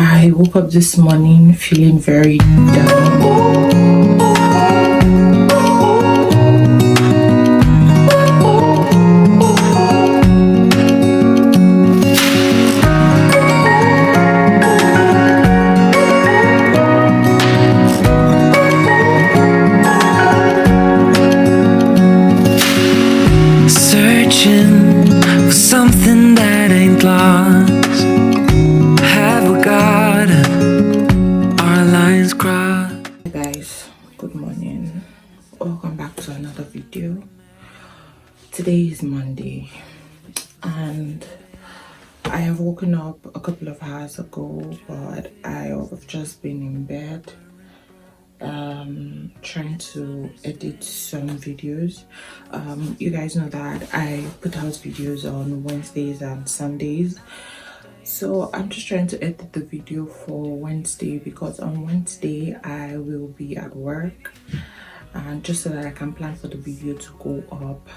I woke up this morning feeling very down. Searching for something that ain't lost. Have we got our lines crossed? Hey guys, good morning. Welcome back to another video. Today is Monday and I have woken up a couple of hours ago, but I have just been in bed trying to edit some videos. You guys know that I put out videos on Wednesdays and Sundays, so I'm just trying to edit the video for Wednesday because on Wednesday I will be at work, and just so that I can plan for the video to go up.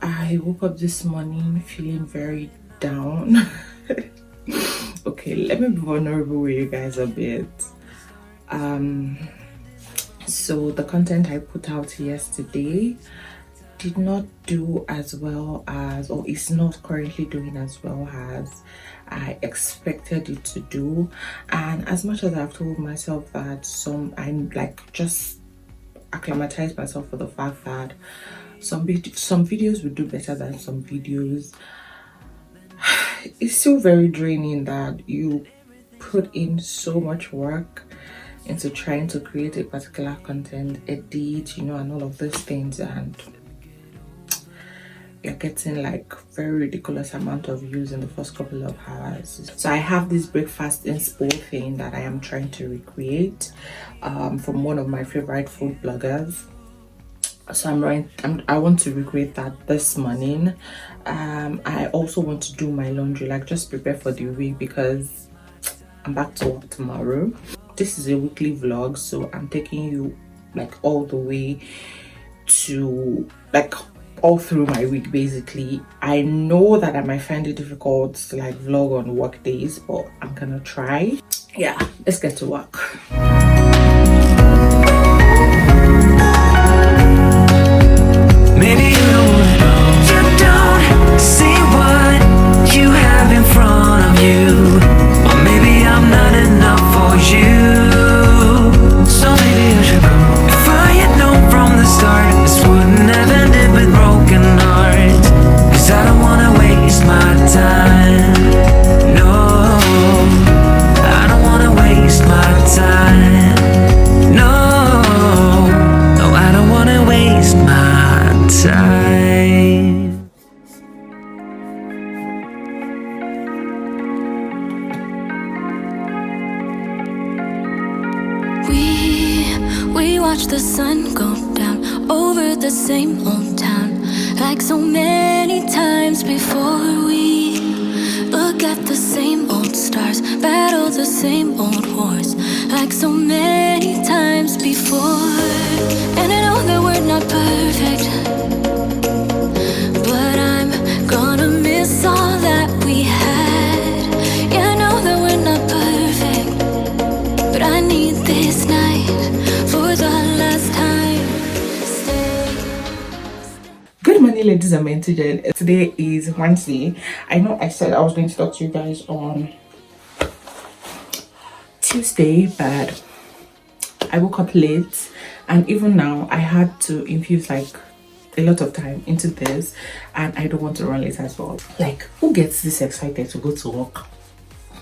I woke up this morning feeling very down. Okay, let me be vulnerable with you guys a bit. So the content I put out yesterday did not do as well as, or is not currently doing as well as I expected it to do. And as much as I've told myself that I'm like just acclimatized myself for the fact that some videos will do better than some videos, it's still very draining that you put in so much work into trying to create a particular content, edit, and all of those things, and you're getting like very ridiculous amount of views in the first couple of hours. So I have this breakfast inspo thing that I am trying to recreate from one of my favorite food bloggers. So I want to recreate that this morning. I also want to do my laundry, like just prepare for the week because I'm back to work tomorrow. This is a weekly vlog, so I'm taking you like all the way to like all through my week basically. I know that I might find it difficult to like vlog on work days, but I'm gonna try. Yeah, let's get to work. Maybe you don't see what you have in front of you, or maybe I'm not enough for you. So maybe you should go. If I had known from the start, this wouldn't have ended with broken hearts. 'Cause I don't wanna waste my time. No, I don't wanna waste my time. No, no, I don't wanna waste my time. We watch the sun go down over the same old town, like so many times before. We look at the same old stars, battle the same old wars, like so many times before. And I know that we're not perfect, but I'm gonna miss all that we had. Yeah, I know that we're not perfect, but I need this night for the last time. Good morning, ladies and gentlemen. Today is Wednesday. I know I said I was going to talk to you guys on Tuesday, but I woke up late, and even now I had to infuse like a lot of time into this, and I don't want to run late as well. Like, who gets this excited to go to work?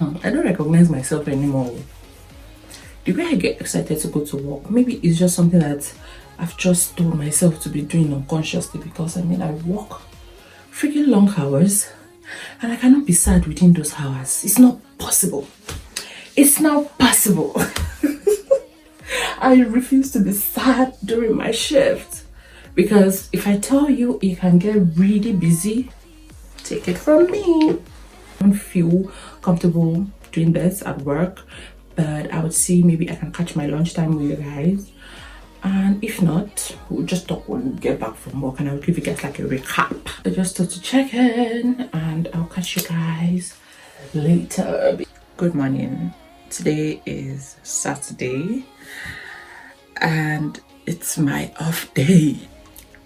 I don't recognize myself anymore. The way I get excited to go to work, maybe it's just something that I've just told myself to be doing unconsciously, because I work freaking long hours and I cannot be sad within those hours. It's not possible. It's not possible. I refuse to be sad during my shift, because if I tell you it can get really busy, take it from me. I don't feel comfortable doing this at work, but I would see maybe I can catch my lunchtime with you guys, and if not, we'll just talk when we get back from work and I'll give you guys like a recap. I just thought to check in, and I'll catch you guys later. Good morning. Today is Saturday and it's my off day.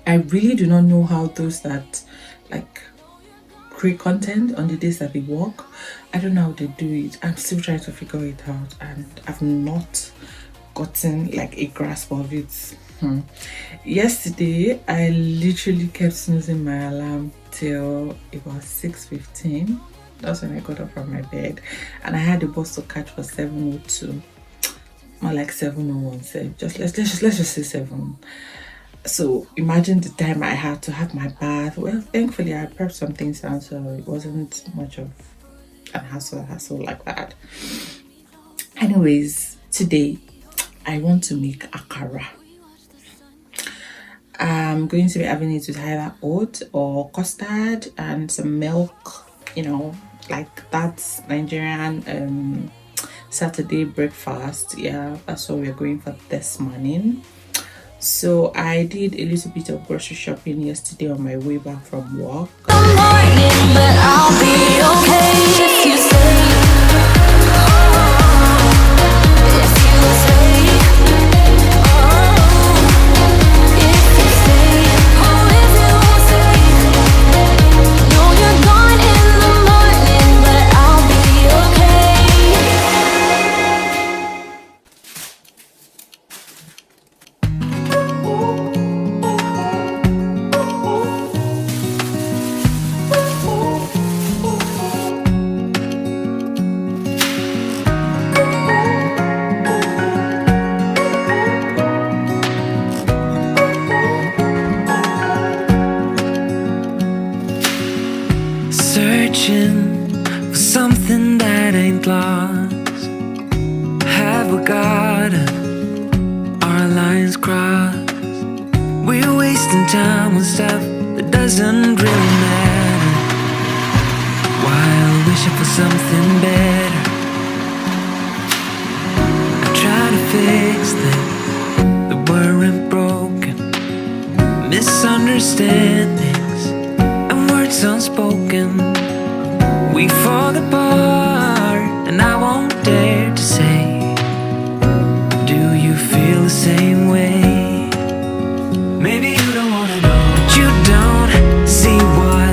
I really do not know how those that like create content on the days that they work, I don't know how they do it. I'm still trying to figure it out and I've not gotten like a grasp of it. Yesterday I literally kept snoozing my alarm till it was 6:15. That's when I got up from my bed, and I had the bus to catch for 7:02, more like 7:01. So let's just say 7. So imagine the time I had to have my bath. Well, thankfully I prepped some things down, so it wasn't much of a hassle like that. Anyways, today I want to make akara. I'm going to be having it with either oat or custard and some milk, like that's Nigerian Saturday breakfast. Yeah, that's what we're going for this morning. So I did a little bit of grocery shopping yesterday on my way back from work. Morning, but I'll be okay if you say. If you say. If you say. Oh, if you say. No, you're gone in the morning, but I'll be okay. Searching for something that ain't lost. Have we got our lines crossed? We're wasting time on stuff that doesn't really matter, while wishing for something better. I try to fix things that weren't broken, misunderstandings and words unspoken. We fall apart, and I won't dare to say, do you feel the same way? Maybe you don't wanna know, but you don't see what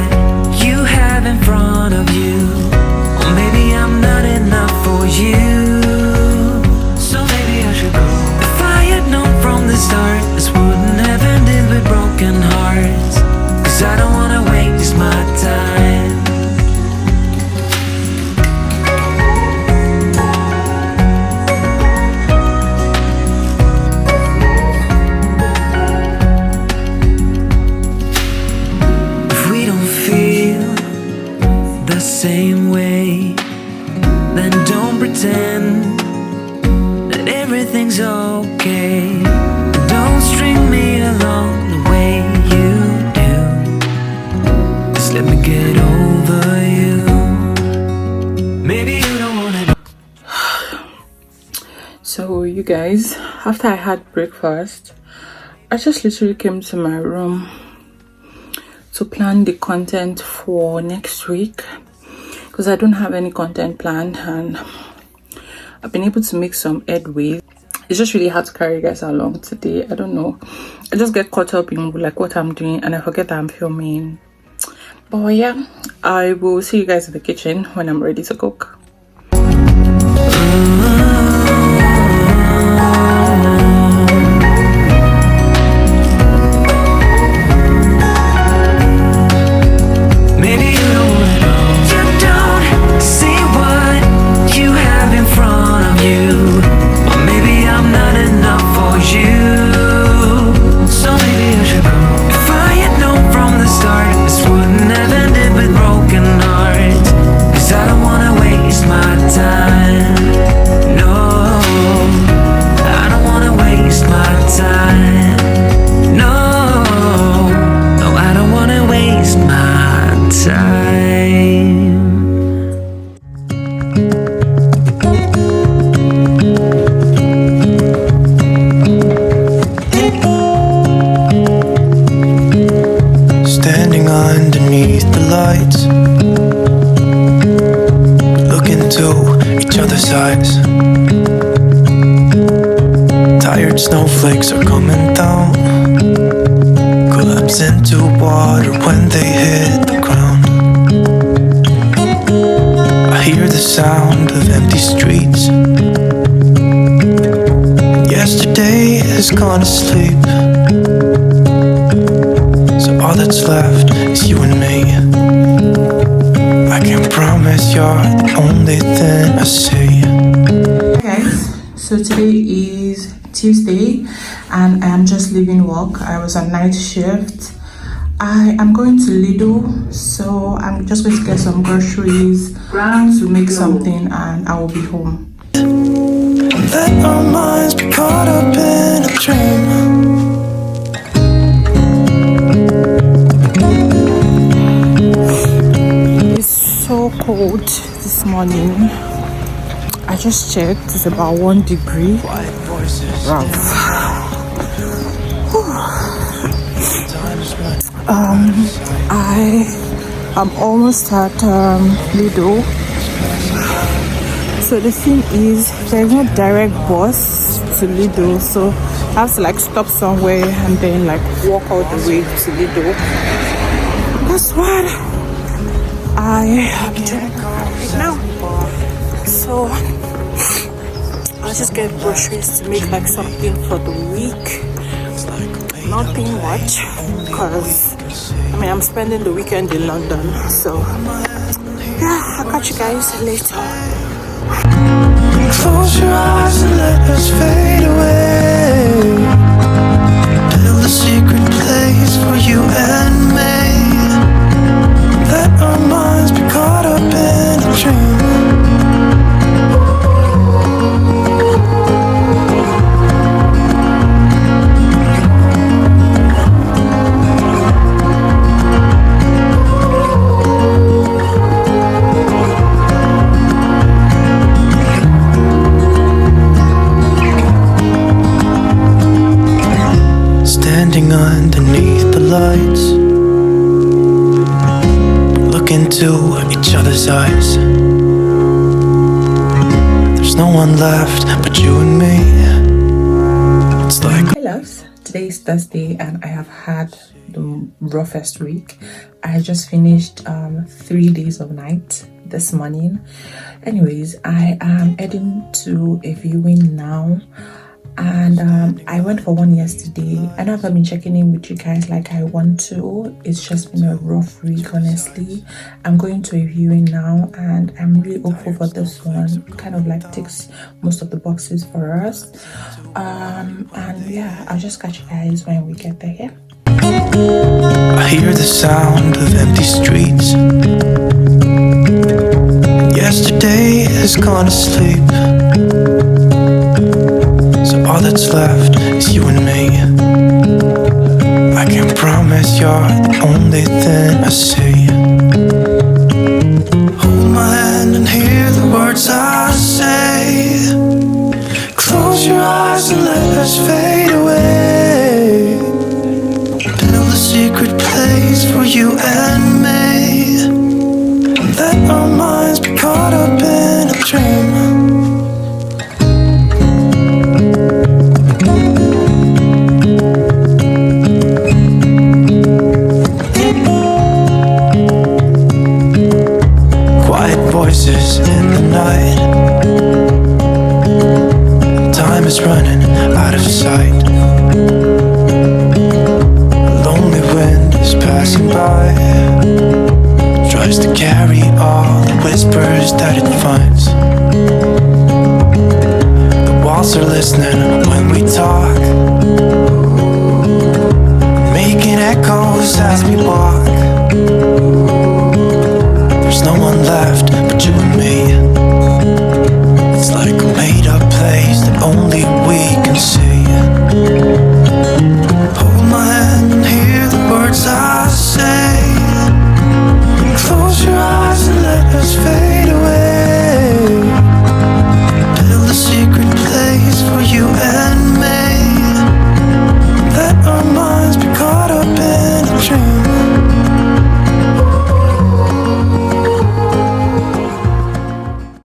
you have in front of you. Or maybe I'm not enough for you, so maybe I should go. If I had known from the start, this wouldn't have ended with broken hearts. 'Cause I don't wanna waste my time. Same way, then don't pretend that everything's okay. Don't string me along the way you do. Just let me get over you. Maybe you don't wanna. So you guys, after I had breakfast, I just literally came to my room to plan the content for next week, because I don't have any content planned and I've been able to make some headway. It's just really hard to carry you guys along today. I don't know, I just get caught up in like what I'm doing and I forget that I'm filming. But yeah, I will see you guys in the kitchen when I'm ready to cook. Start, this wouldn't have ended with broken hearts. 'Cause I don't wanna waste size. Tired snowflakes are coming down, collapse into water when they hit the ground. I hear the sound of empty streets. Yesterday has gone to sleep, so all that's left is you and me. I can promise you're the only thing I see. Guys, so today is Tuesday and I am just leaving work. I was on night shift. I am going to Lidl, so I'm just going to get some groceries to make something and I will be home. Let our minds be caught up in a dream. It's so cold this morning. I just checked, it's about 1 degree. I am almost at Lidl. So the thing is, there's no direct bus to Lidl, so I have to like stop somewhere and then like walk all the way to Lidl. That's what I am doing right now. So I'll just get groceries to make like something for the week. Nothing much, because I mean I'm spending the weekend in London. So yeah, I'll catch you guys later. Close your eyes and let us fade away. Build a secret place for you and me. Let our minds be caught up in a dream. Standing underneath the lights, look into each other's eyes. There's no one left but you and me. It's like, Hey loves, today is Thursday and I have had the roughest week. I just finished 3 days of night this morning. Anyways, I am heading to a viewing now. And I went for one yesterday. I know I've been checking in with you guys like I want to. It's just been a rough week, honestly. I'm going to a viewing now and I'm really hopeful for this one. Kind of like ticks most of the boxes for us. And yeah, I'll just catch you guys when we get there. Yeah? I hear the sound of empty streets. Yesterday has gone to sleep, so all that's left is you and me. I can promise you're the only thing I see. Hold my hand and hear the words I say. Close your eyes and let us fade away. Build a secret place for you and me. Let our minds be caught up in a dream. Voices in the night. Time is running out of sight. A lonely wind is passing by, tries to carry all the whispers that it finds. The walls are listening when we talk, making echoes as we walk. There's no one left but you and me.